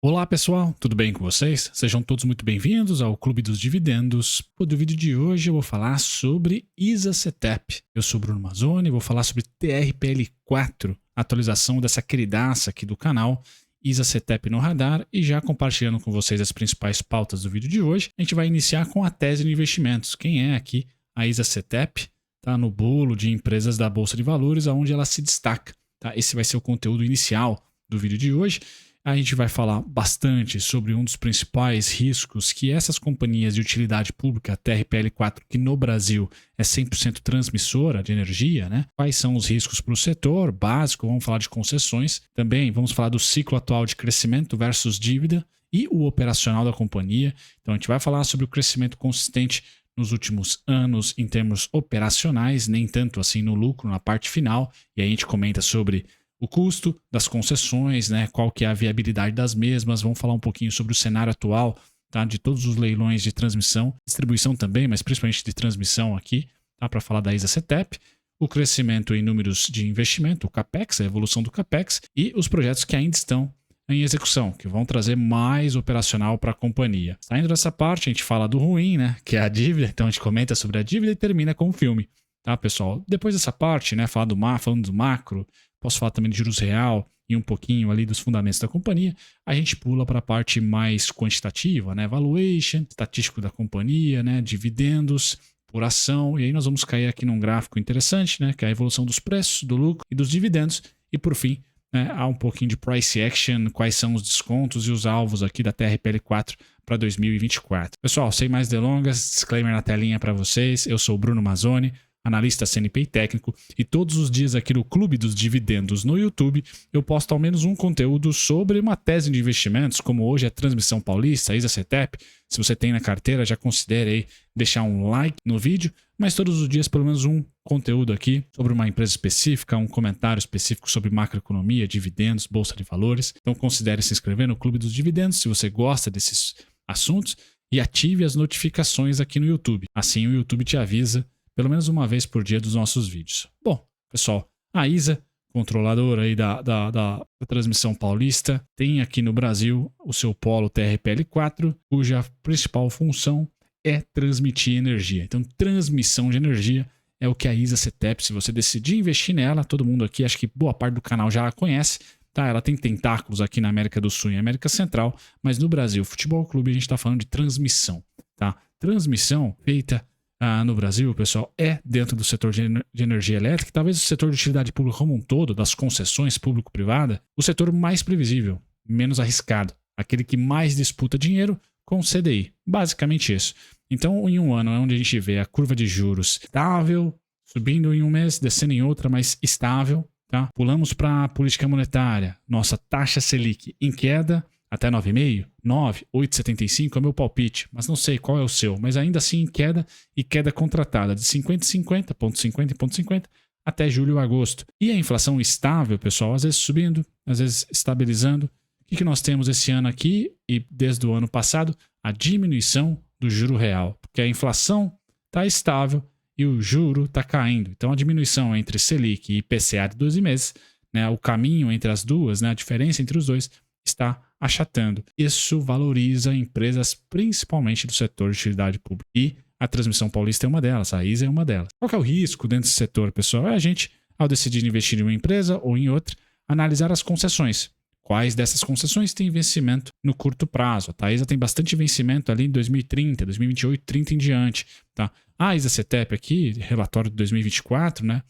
Olá pessoal, tudo bem com vocês? Sejam todos muito bem-vindos ao Clube dos Dividendos. No vídeo de hoje eu vou falar sobre ISA-CTEP. Eu sou Bruno Mazzoni e vou falar sobre TRPL4, atualização dessa queridaça aqui do canal, ISA-CTEP no radar, e já compartilhando com vocês as principais pautas do vídeo de hoje, a gente vai iniciar com a tese de investimentos. Quem é aqui a ISA-CTEP? Está no bolo de empresas da Bolsa de Valores, onde ela se destaca. Tá? Esse vai ser o conteúdo inicial do vídeo de hoje. A gente vai falar bastante sobre um dos principais riscos que essas companhias de utilidade pública, TRPL4, que no Brasil é 100% transmissora de energia, né? Quais são os riscos para o setor básico, vamos falar de concessões. Também vamos falar do ciclo atual de crescimento versus dívida e o operacional da companhia. Então a gente vai falar sobre o crescimento consistente nos últimos anos em termos operacionais, nem tanto assim no lucro, na parte final. E aí a gente comenta sobre o custo das concessões, né? Qual que é a viabilidade das mesmas. Vamos falar um pouquinho sobre o cenário atual, tá? De todos os leilões de transmissão, distribuição também, mas principalmente de transmissão aqui, tá? Para falar da ISA-CTEP, o crescimento em números de investimento, o CAPEX, a evolução do CAPEX e os projetos que ainda estão em execução, que vão trazer mais operacional para a companhia. Saindo dessa parte, a gente fala do ruim, né? Que é a dívida, então a gente comenta sobre a dívida e termina com o filme, tá, pessoal? Depois dessa parte, né? Falando do macro, posso falar também de juros real e um pouquinho ali dos fundamentos da companhia. A gente pula para a parte mais quantitativa, né? Valuation, estatístico da companhia, né? Dividendos por ação. E aí nós vamos cair aqui num gráfico interessante, né? Que é a evolução dos preços, do lucro e dos dividendos. E por fim, né? Há um pouquinho de price action, quais são os descontos e os alvos aqui da TRPL4 para 2024. Pessoal, sem mais delongas, disclaimer na telinha para vocês. Eu sou o Bruno Mazzoni, analista CNPI técnico, e todos os dias aqui no Clube dos Dividendos no YouTube eu posto ao menos um conteúdo sobre uma tese de investimentos, como hoje a Transmissão Paulista, a ISA-CTEP. Se você tem na carteira, já considere aí deixar um like no vídeo, mas todos os dias pelo menos um conteúdo aqui sobre uma empresa específica, um comentário específico sobre macroeconomia, dividendos, bolsa de valores. Então considere se inscrever no Clube dos Dividendos se você gosta desses assuntos e ative as notificações aqui no YouTube. Assim o YouTube te avisa pelo menos uma vez por dia dos nossos vídeos. Bom, pessoal, a ISA, controladora aí da transmissão paulista, tem aqui no Brasil o seu polo TRPL4, cuja principal função é transmitir energia. Então, transmissão de energia é o que a ISA-CTEP, se você decidir investir nela, todo mundo aqui, acho que boa parte do canal já a conhece, tá? Ela tem tentáculos aqui na América do Sul e América Central, mas no Brasil, Futebol Clube, a gente está falando de transmissão, tá? Transmissão feita no Brasil, pessoal, é dentro do setor de energia elétrica, talvez o setor de utilidade pública como um todo, das concessões público-privada, o setor mais previsível, menos arriscado, aquele que mais disputa dinheiro com o CDI. Basicamente isso. Então, em um ano onde a gente vê a curva de juros estável, subindo em um mês, descendo em outra, mas estável, tá? Pulamos para a política monetária, nossa taxa Selic em queda, até 9,5, 9, 8,75 é meu palpite, mas não sei qual é o seu, mas ainda assim em queda e queda contratada de 50 em 50, ponto 50 em ponto 50, até julho e agosto. E a inflação estável, pessoal, às vezes subindo, às vezes estabilizando. O que nós temos esse ano aqui e desde o ano passado? A diminuição do juro real, porque a inflação está estável e o juro está caindo. Então a diminuição entre Selic e IPCA de 12 meses, né, o caminho entre as duas, né, a diferença entre os dois, está achatando. Isso valoriza empresas principalmente do setor de utilidade pública. E a Transmissão Paulista é uma delas, a ISA é uma delas. Qual que é o risco dentro desse setor, pessoal? É a gente, ao decidir investir em uma empresa ou em outra, analisar as concessões. Quais dessas concessões têm vencimento no curto prazo? A ISA tem bastante vencimento ali em 2030, 2028, 30 em diante. Tá? A ISA-CTEP aqui, relatório de 2024, né?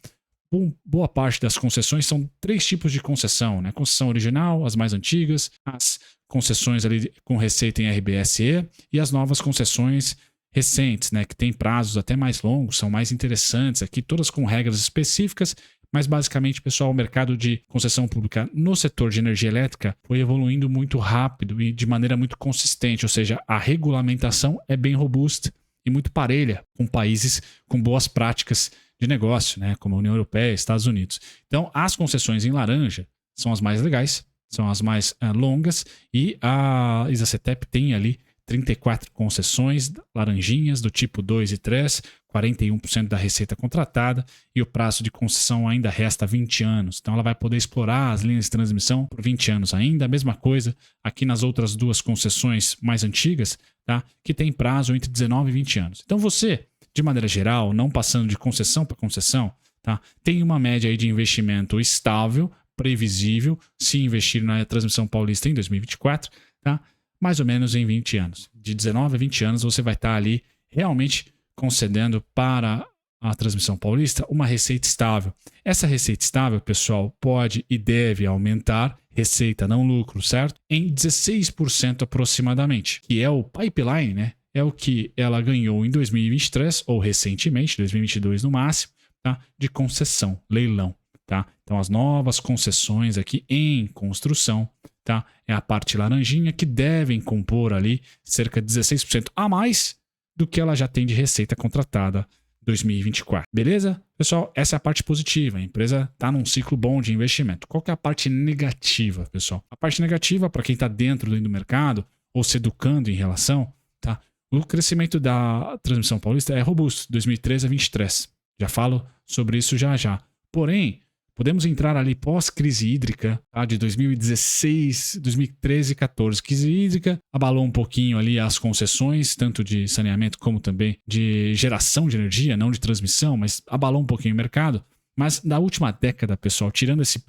Boa parte das concessões são 3 tipos de concessão, né? Concessão original, as mais antigas, as concessões ali com receita em RBSE e as novas concessões recentes, né? Que têm prazos até mais longos, são mais interessantes aqui, todas com regras específicas, mas basicamente, pessoal, o mercado de concessão pública no setor de energia elétrica foi evoluindo muito rápido e de maneira muito consistente, ou seja, a regulamentação é bem robusta e muito parelha com países com boas práticas de negócio, né, como a União Europeia e Estados Unidos. Então, as concessões em laranja são as mais legais, são as mais longas, e a ISA-CTEP tem ali 34 concessões laranjinhas do tipo 2 e 3, 41% da receita contratada e o prazo de concessão ainda resta 20 anos. Então ela vai poder explorar as linhas de transmissão por 20 anos ainda. A mesma coisa aqui nas outras duas concessões mais antigas, tá? Que tem prazo entre 19 e 20 anos. Então você, de maneira geral, não passando de concessão para concessão, tá? Tem uma média aí de investimento estável, previsível, se investir na transmissão paulista em 2024, tá? Mais ou menos em 20 anos. De 19 a 20 anos você vai estar ali realmente concedendo para a transmissão paulista uma receita estável. Essa receita estável, pessoal, pode e deve aumentar, receita não lucro, certo? Em 16% aproximadamente, que é o pipeline, né? É o que ela ganhou em 2023 ou recentemente, 2022 no máximo, tá? De concessão, leilão, tá? Então as novas concessões aqui em construção, tá? É a parte laranjinha que devem compor ali cerca de 16% a mais do que ela já tem de receita contratada 2024. Beleza? Pessoal, essa é a parte positiva. A empresa está num ciclo bom de investimento. Qual que é a parte negativa, pessoal? A parte negativa, para quem está dentro do mercado ou se educando em relação, tá? O crescimento da transmissão paulista é robusto, 2013 a 2023. Já falo sobre isso já já. Porém, podemos entrar ali pós-crise hídrica, tá? De 2016, 2013 e 2014. Crise hídrica abalou um pouquinho ali as concessões, tanto de saneamento como também de geração de energia, não de transmissão, mas abalou um pouquinho o mercado. Mas na última década, pessoal, tirando esse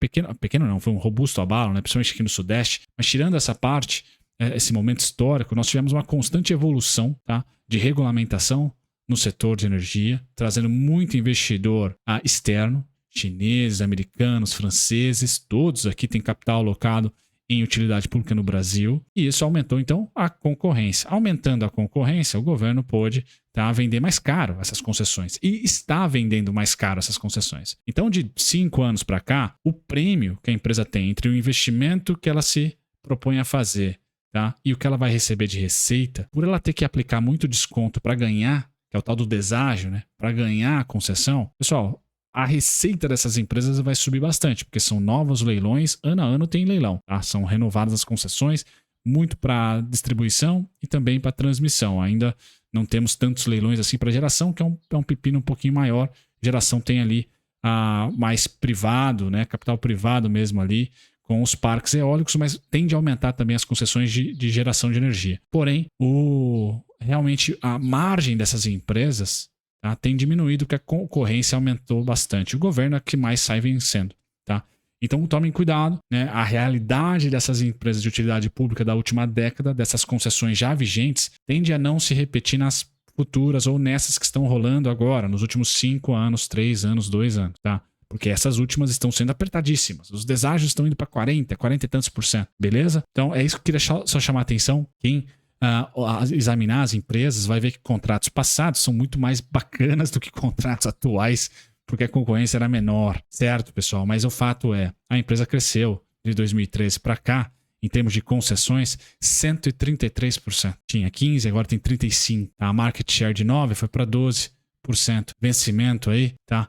pequeno não, foi um robusto abalo, né? Principalmente aqui no Sudeste, mas tirando essa parte, esse momento histórico, nós tivemos uma constante evolução, tá? De regulamentação no setor de energia, trazendo muito investidor externo, chineses, americanos, franceses, todos aqui têm capital alocado em utilidade pública no Brasil, e isso aumentou então a concorrência. Aumentando a concorrência, o governo pôde vender mais caro essas concessões e está vendendo mais caro essas concessões. Então, de 5 anos para cá, o prêmio que a empresa tem entre o investimento que ela se propõe a fazer, tá, e o que ela vai receber de receita, por ela ter que aplicar muito desconto para ganhar, que é o tal do deságio, né, para ganhar a concessão, pessoal, a receita dessas empresas vai subir bastante, porque são novos leilões, ano a ano tem leilão, tá? São renovadas as concessões, muito para distribuição e também para transmissão. Ainda não temos tantos leilões assim para geração, que é um pepino um pouquinho maior. Geração tem ali mais privado, né? Capital privado mesmo ali, com os parques eólicos, mas tende a aumentar também as concessões de geração de energia. Porém, realmente a margem dessas empresas, tá, tem diminuído, porque a concorrência aumentou bastante. O governo é que mais sai vencendo. Tá? Então tomem cuidado, né? A realidade dessas empresas de utilidade pública da última década, dessas concessões já vigentes, tende a não se repetir nas futuras ou nessas que estão rolando agora, nos últimos 5 anos, 3 anos, 2 anos. Tá? Porque essas últimas estão sendo apertadíssimas. Os deságios estão indo para 40 e tantos %. Beleza? Então é isso que eu queria só chamar a atenção. Quem examinar as empresas, vai ver que contratos passados são muito mais bacanas do que contratos atuais, porque a concorrência era menor, certo, pessoal? Mas o fato é, a empresa cresceu de 2013 para cá, em termos de concessões, 133%. Tinha 15%, agora tem 35%. A market share de 9% foi para 12%. Vencimento aí, tá?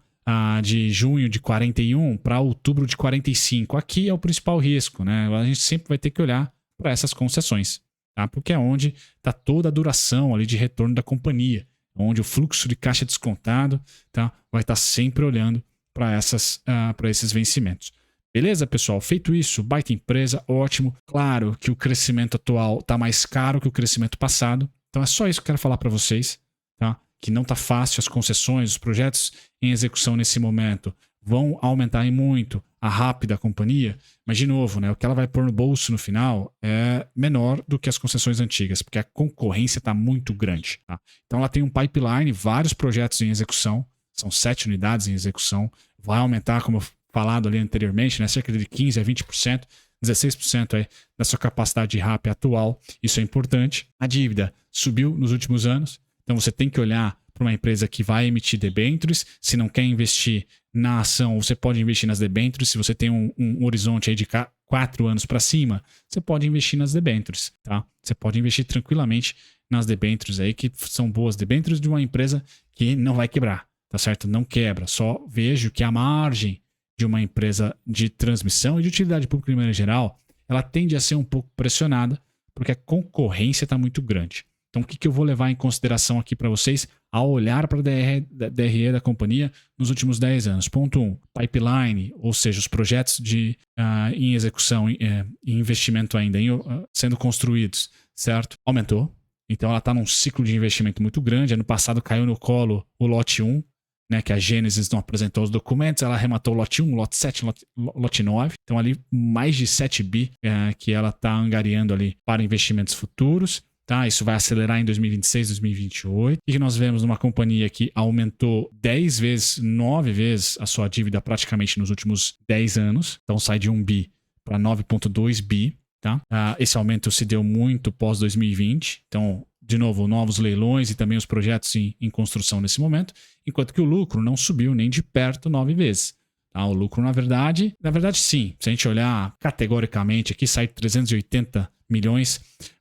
De junho de 41 para outubro de 45. Aqui é o principal risco, né? A gente sempre vai ter que olhar para essas concessões. Tá? Porque é onde está toda a duração ali de retorno da companhia, onde o fluxo de caixa descontado, tá, vai estar sempre olhando para esses vencimentos. Beleza, pessoal? Feito isso, baita empresa, ótimo. Claro que o crescimento atual está mais caro que o crescimento passado, então é só isso que eu quero falar para vocês, tá? Que não está fácil as concessões, os projetos em execução nesse momento vão aumentar em muito a RAP da companhia, mas de novo, né, o que ela vai pôr no bolso no final é menor do que as concessões antigas, porque a concorrência está muito grande. Tá? Então ela tem um pipeline, vários projetos em execução, são 7 unidades em execução, vai aumentar, como eu falado ali anteriormente, né, cerca de 15% a 20%, 16% aí da sua capacidade de RAP atual, isso é importante. A dívida subiu nos últimos anos, então você tem que olhar para uma empresa que vai emitir debêntures. Se não quer investir na ação, você pode investir nas debêntures. Se você tem um horizonte aí de 4 anos para cima, você pode investir nas debêntures. Tá? Você pode investir tranquilamente nas debêntures aí, que são boas debêntures de uma empresa que não vai quebrar, tá certo? Não quebra. Só vejo que a margem de uma empresa de transmissão e de utilidade pública de maneira geral, ela tende a ser um pouco pressionada, porque a concorrência está muito grande. Então, o que eu vou levar em consideração aqui para vocês ao olhar para a DRE da companhia nos últimos 10 anos. Ponto 1, pipeline, ou seja, os projetos em execução, em investimento ainda, sendo construídos, certo? Aumentou. Então ela está num ciclo de investimento muito grande. Ano passado caiu no colo o lote 1, né, que a Gênesis não apresentou os documentos, ela arrematou o lote 1, lote 7, lote 9. Então ali mais de 7 bi que ela está angariando ali para investimentos futuros. Tá? Isso vai acelerar em 2026, 2028. E que nós vemos numa companhia que aumentou 10 vezes, 9 vezes a sua dívida praticamente nos últimos 10 anos. Então sai de 1 bi para 9,2 bi. Tá? Esse aumento se deu muito pós 2020. Então, de novo, novos leilões e também os projetos em construção nesse momento, enquanto que o lucro não subiu nem de perto 9 vezes. Tá? O lucro, na verdade sim, se a gente olhar categoricamente aqui, sai de 380 milhões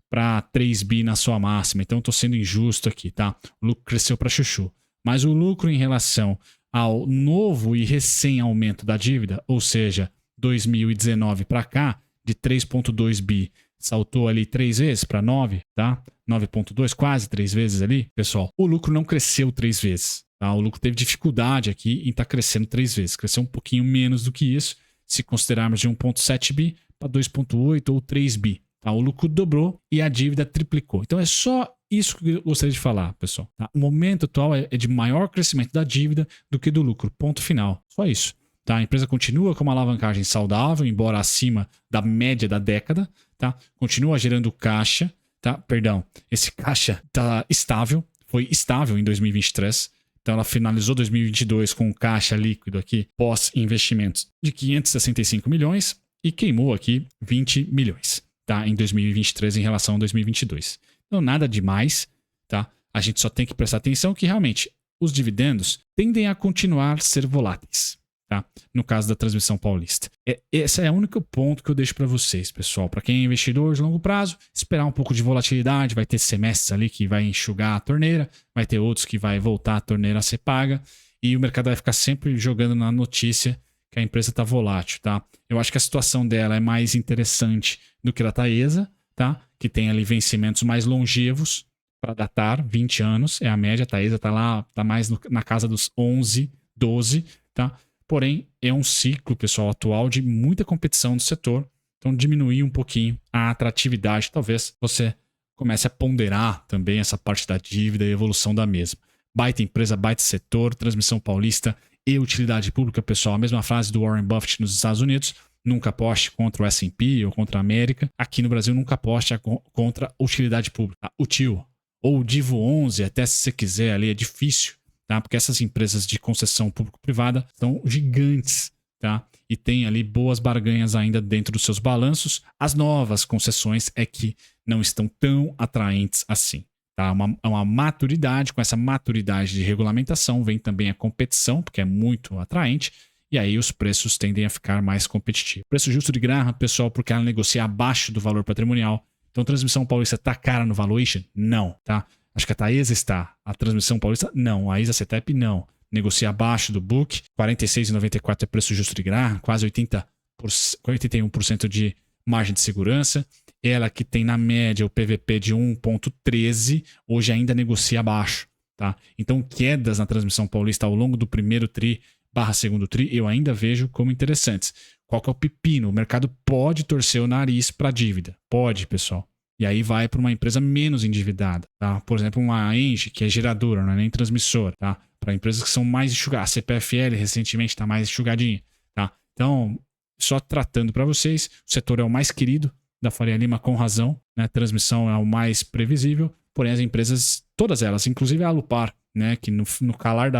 para 3 bi na sua máxima. Então, estou sendo injusto aqui, tá? O lucro cresceu para chuchu. Mas o lucro em relação ao novo e recém-aumento da dívida, ou seja, 2019 para cá, de 3,2 bi, saltou ali 3 vezes para 9, tá? 9,2, quase 3 vezes ali, pessoal. O lucro não cresceu 3 vezes, tá? O lucro teve dificuldade aqui em estar crescendo 3 vezes. Cresceu um pouquinho menos do que isso, se considerarmos de 1,7 bi para 2,8 ou 3 bi. Tá? O lucro dobrou e a dívida triplicou. Então é só isso que eu gostaria de falar, pessoal. Tá? O momento atual é de maior crescimento da dívida do que do lucro. Ponto final. Só isso. Tá? A empresa continua com uma alavancagem saudável, embora acima da média da década. Tá? Continua gerando caixa. Tá? Perdão, esse caixa está estável. Foi estável em 2023. Então ela finalizou 2022 com um caixa líquido aqui, pós-investimentos, de 565 milhões e queimou aqui 20 milhões. Tá? Em 2023 em relação a 2022. Então nada demais. Tá? A gente só tem que prestar atenção que realmente os dividendos tendem a continuar a ser voláteis. Tá? No caso da transmissão paulista. Esse é o único ponto que eu deixo para vocês, pessoal. Para quem é investidor de longo prazo, esperar um pouco de volatilidade. Vai ter semestres ali que vai enxugar a torneira, vai ter outros que vai voltar a torneira a ser paga e o mercado vai ficar sempre jogando na notícia que a empresa está volátil. Tá? Eu acho que a situação dela é mais interessante do que a da Taesa, tá? Que tem ali vencimentos mais longevos para datar, 20 anos é a média. A Taesa está lá, está mais na casa dos 11, 12, tá? Porém, é um ciclo, pessoal, atual de muita competição do setor. Então, diminuir um pouquinho a atratividade. Talvez você comece a ponderar também essa parte da dívida e a evolução da mesma. Baita empresa, baita setor, transmissão paulista e utilidade pública, pessoal. A mesma frase do Warren Buffett nos Estados Unidos. Nunca aposte contra o S&P ou contra a América. Aqui no Brasil, nunca aposte contra utilidade pública. O TIO ou o Divo 11, até se você quiser ali, é difícil. Tá? Porque essas empresas de concessão público-privada são gigantes, tá? E tem ali boas barganhas ainda dentro dos seus balanços. As novas concessões é que não estão tão atraentes assim. Tá? Uma maturidade, com essa maturidade de regulamentação vem também a competição, porque é muito atraente, e aí os preços tendem a ficar mais competitivos. Preço justo de Graham, pessoal, porque ela negocia abaixo do valor patrimonial. Então, a transmissão paulista está cara no valuation? Não, tá? Acho que a Taesa está. A transmissão paulista, não. A ISA-CETEP, não. Negocia abaixo do book. 46,94 é preço justo de Graham. Quase 81% de margem de segurança. Ela que tem na média o PVP de 1,13, hoje ainda negocia abaixo. Tá? Então, quedas na transmissão paulista ao longo do primeiro TRI / segundo TRI, eu ainda vejo como interessantes. Qual que é o pepino? O mercado pode torcer o nariz para a dívida. Pode, pessoal. E aí vai para uma empresa menos endividada, tá? Por exemplo, uma Engie, que é geradora, não é nem transmissora, tá? Para empresas que são mais enxugadas. A CPFL recentemente está mais enxugadinha, tá? Então, só tratando para vocês, o setor é o mais querido da Faria Lima com razão, né? Transmissão é o mais previsível, porém as empresas, todas elas, inclusive a Alupar, né? Que no calar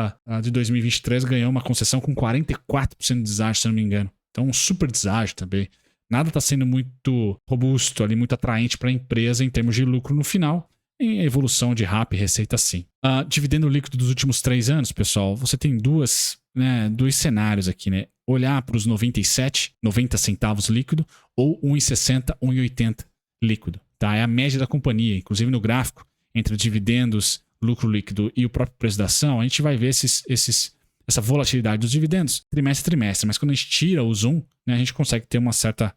de 2023 ganhou uma concessão com 44% de deságio, se não me engano. Então, um super deságio também. Nada está sendo muito robusto, ali, muito atraente para a empresa em termos de lucro no final. Em evolução de RAP e receita, sim. Dividendo líquido dos últimos 3 anos, pessoal, você tem dois cenários aqui, né? Olhar para os 90 centavos líquido ou 1,60, 1,80 líquido. Tá? É a média da companhia. Inclusive no gráfico, entre dividendos, lucro líquido e o próprio preço da ação, a gente vai ver essa volatilidade dos dividendos trimestre a trimestre. Mas quando a gente tira o zoom, né, a gente consegue ter uma certa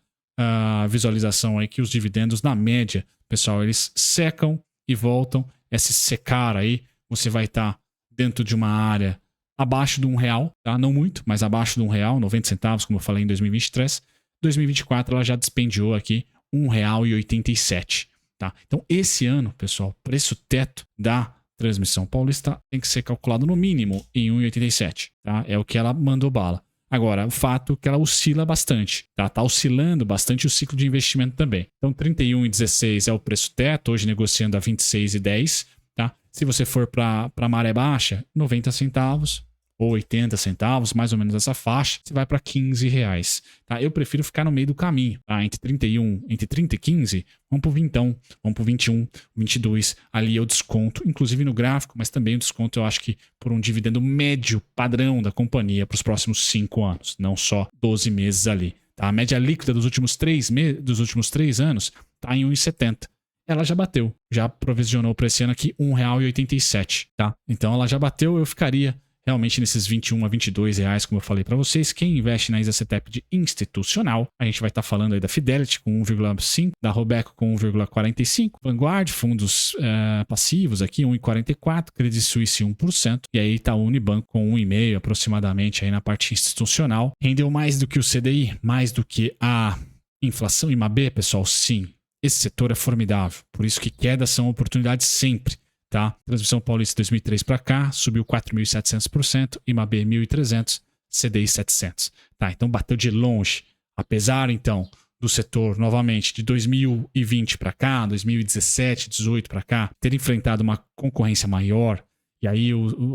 visualização aí que os dividendos, na média, pessoal, eles secam e voltam. Esse secar aí, você vai estar dentro de uma área abaixo de R$1, tá? Não muito, mas abaixo de R$1, 90 centavos, como eu falei em 2023. 2024 ela já dispendiou aqui R$1,87, tá? Então esse ano, pessoal, preço teto da transmissão paulista tem que ser calculado no mínimo em 1,87, tá? É o que ela mandou bala. Agora, o fato é que ela oscila bastante, tá? Tá oscilando bastante o ciclo de investimento também. Então 31,16 é o preço teto, hoje negociando a 26,10, tá? Se você for para maré baixa, 90 centavos ou 80 centavos, mais ou menos essa faixa, você vai para R$15, tá? Eu prefiro ficar no meio do caminho, tá? Entre 30 e 15, vamos pro 20, vamos pro 21, 22, ali é o desconto, inclusive no gráfico, mas também o desconto eu acho que por um dividendo médio padrão da companhia para os próximos 5 anos, não só 12 meses ali, tá? A média líquida dos últimos 3 anos tá em 1,70. Ela já bateu, já provisionou para esse ano aqui R$1,87, tá? Então ela já bateu, eu ficaria realmente nesses 21 a 22 reais, como eu falei para vocês. Quem investe na ISACETEP de institucional, a gente vai estar falando aí da Fidelity com 1,5, da Robeco com 1,45, Vanguard, fundos passivos aqui 1,44, Credit Suisse 1%, e aí tá o Unibanco com 1,5 aproximadamente aí na parte institucional. Rendeu mais do que o CDI, mais do que a inflação IMAB, pessoal? Sim. Esse setor é formidável, por isso que quedas são oportunidades sempre. Tá? Transmissão Paulista 2003 para cá, subiu 4.700%, IMAB 1.300%, CDI 700%. Tá? Então bateu de longe. Apesar, então, do setor, novamente, de 2020 para cá, 2017, 2018 para cá, ter enfrentado uma concorrência maior, e aí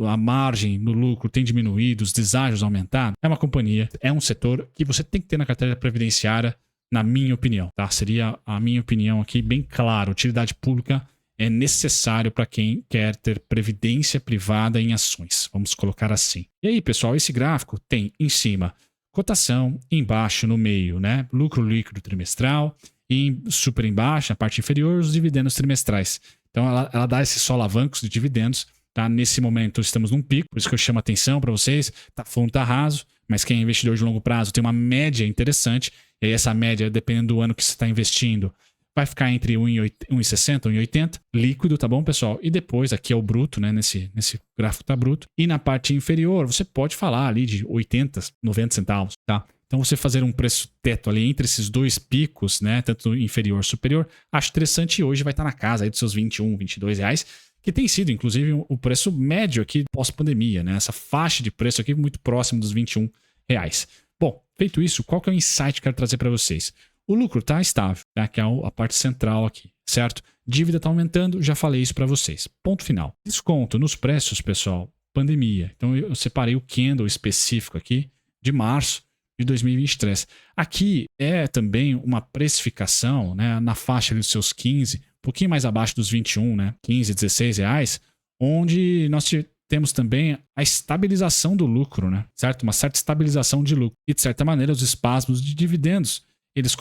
a margem no lucro tem diminuído, os deságios aumentaram, é uma companhia, é um setor que você tem que ter na carteira previdenciária, na minha opinião. Tá? Seria a minha opinião aqui bem clara. Utilidade pública é necessário para quem quer ter previdência privada em ações. Vamos colocar assim. E aí, pessoal, esse gráfico tem em cima cotação, embaixo no meio, né? Lucro líquido trimestral e super embaixo, na parte inferior, os dividendos trimestrais. Então, ela dá esses solavancos de dividendos. Tá? Nesse momento, estamos num pico, por isso que eu chamo a atenção para vocês. Tá fundo, tá raso, mas quem é investidor de longo prazo tem uma média interessante. E aí, essa média, dependendo do ano que você está investindo, vai ficar entre 1,60 e 1,80, líquido, tá bom, pessoal? E depois, aqui é o bruto, né? Nesse gráfico tá bruto. E na parte inferior, você pode falar ali de 80, 90 centavos, tá? Então, você fazer um preço teto ali entre esses dois picos, né? Tanto inferior e superior, acho interessante, e hoje vai estar na casa aí dos seus 21, 22 reais, que tem sido, inclusive, o preço médio aqui pós-pandemia, né? Essa faixa de preço aqui muito próximo dos 21 reais. Bom, feito isso, qual que é o insight que eu quero trazer para vocês? O lucro está estável, né? Que é a parte central aqui, certo? Dívida está aumentando, já falei isso para vocês. Ponto final. Desconto nos preços, pessoal, pandemia. Então eu separei o candle específico aqui de março de 2023. Aqui é também uma precificação, né, na faixa dos seus 15, um pouquinho mais abaixo dos 21, né, 15, 16 reais, onde nós temos também a estabilização do lucro, né, certo? Uma certa estabilização de lucro. E, de certa maneira, os espasmos de dividendos, eles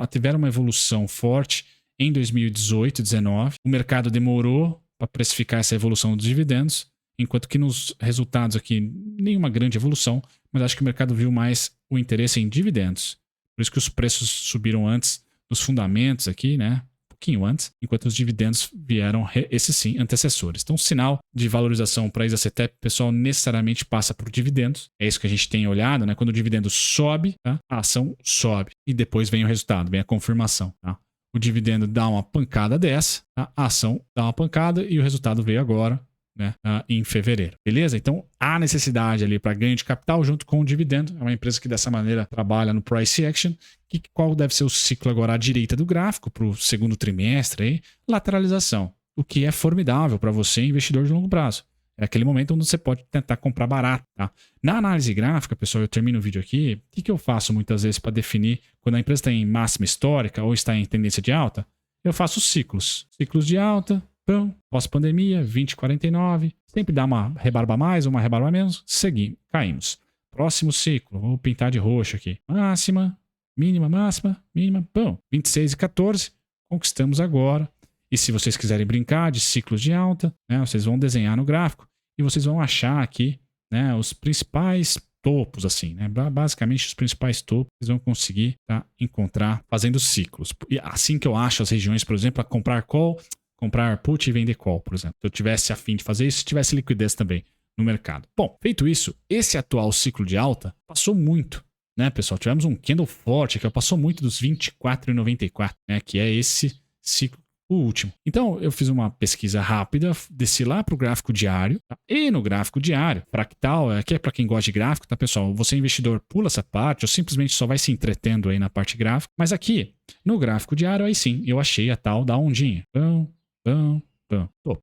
tiveram uma evolução forte em 2018 e 2019. O mercado demorou para precificar essa evolução dos dividendos, enquanto que nos resultados aqui, nenhuma grande evolução, mas acho que o mercado viu mais o interesse em dividendos. Por isso que os preços subiram antes dos fundamentos aqui, né? Um pouquinho antes, enquanto os dividendos vieram, esses sim, antecessores. Então, o sinal de valorização para a ISACETEP, pessoal, necessariamente passa por dividendos. É isso que a gente tem olhado, né? Quando o dividendo sobe, tá? A ação sobe. E depois vem o resultado, vem a confirmação, tá? O dividendo dá uma pancada dessa, tá? A ação dá uma pancada e o resultado veio agora, né, em fevereiro. Beleza? Então, há necessidade ali para ganho de capital junto com o dividendo. É uma empresa que dessa maneira trabalha no price action. Qual deve ser o ciclo agora à direita do gráfico para o segundo trimestre? Aí? Lateralização, o que é formidável para você, investidor de longo prazo. É aquele momento onde você pode tentar comprar barato. Tá? Na análise gráfica, pessoal, eu termino o vídeo aqui. O que eu faço muitas vezes para definir quando a empresa está em máxima histórica ou está em tendência de alta? Eu faço ciclos. Ciclos de alta, pós-pandemia, 20,49. Sempre dá uma rebarba mais, uma rebarba menos. Seguimos, caímos. Próximo ciclo, vou pintar de roxo aqui. Máxima, mínima, máxima, mínima, 26,14. Conquistamos agora. E se vocês quiserem brincar de ciclos de alta, né, vocês vão desenhar no gráfico e vocês vão achar aqui, né, os principais topos, assim, né? Basicamente os principais topos vocês vão conseguir, tá, encontrar fazendo ciclos. E assim que eu acho as regiões, por exemplo, a comprar call, comprar put e vender call, por exemplo. Se eu tivesse a fim de fazer isso, tivesse liquidez também no mercado. Bom, feito isso, esse atual ciclo de alta passou muito, né, pessoal? Tivemos um candle forte que passou muito dos 24,94, né, que é esse ciclo, o último. Então, eu fiz uma pesquisa rápida, desci lá para o gráfico diário, tá? E no gráfico diário, fractal, aqui é para quem gosta de gráfico, tá, pessoal? Você, investidor, pula essa parte ou simplesmente só vai se entretendo aí na parte gráfica. Mas aqui, no gráfico diário, aí sim, eu achei a tal da ondinha.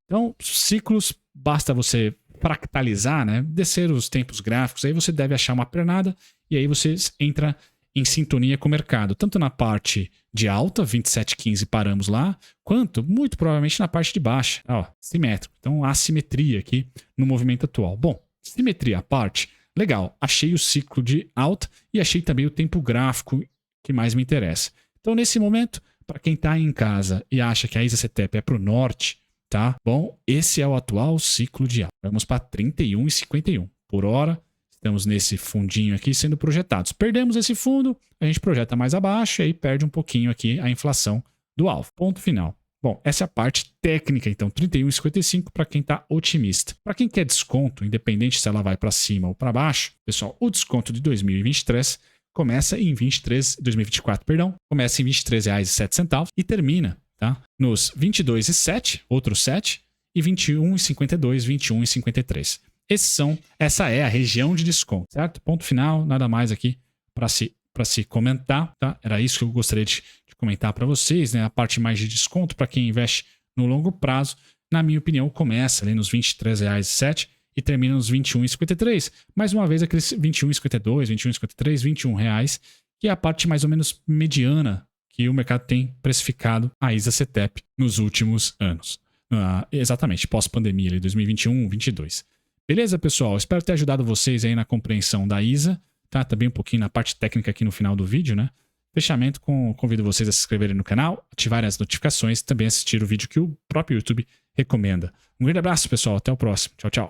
Então, ciclos, basta você fractalizar, né? Descer os tempos gráficos, aí você deve achar uma pernada e aí você entra em sintonia com o mercado, tanto na parte de alta, 27,15 paramos lá, quanto, muito provavelmente, na parte de baixa, ó, simétrico. Então, há simetria aqui no movimento atual. Bom, simetria à parte, legal, achei o ciclo de alta e achei também o tempo gráfico que mais me interessa. Então, nesse momento, para quem está em casa e acha que a IZCTEP é para o norte, tá? Bom, esse é o atual ciclo de alta. Vamos para 31,51 por hora. Estamos nesse fundinho aqui sendo projetados. Perdemos esse fundo, a gente projeta mais abaixo e aí perde um pouquinho aqui a inflação do alvo. Ponto final. Bom, essa é a parte técnica, então, 31,55 para quem está otimista. Para quem quer desconto, independente se ela vai para cima ou para baixo, pessoal, o desconto de 2023 começa em 2024, começa em R$ 23,07 e termina, tá, nos 22,07, outro 7, e 21,52, 21,53. Essa é a região de desconto, certo? Ponto final, nada mais aqui para se comentar, tá? Era isso que eu gostaria de comentar para vocês, né? A parte mais de desconto para quem investe no longo prazo, na minha opinião, começa ali nos R$ 23,07 e termina nos R$ 21,53. Mais uma vez, aqueles R$ 21,52, R$ 21,53, R$ 21, que é a parte mais ou menos mediana que o mercado tem precificado a IZA-CTEP nos últimos anos. Exatamente, pós-pandemia, ali, 2021, 2022. Beleza, pessoal? Espero ter ajudado vocês aí na compreensão da IZA, tá? Também um pouquinho na parte técnica aqui no final do vídeo, né? Fechamento, convido vocês a se inscreverem no canal, ativarem as notificações e também assistir o vídeo que o próprio YouTube recomenda. Um grande abraço, pessoal. Até o próximo. Tchau, tchau.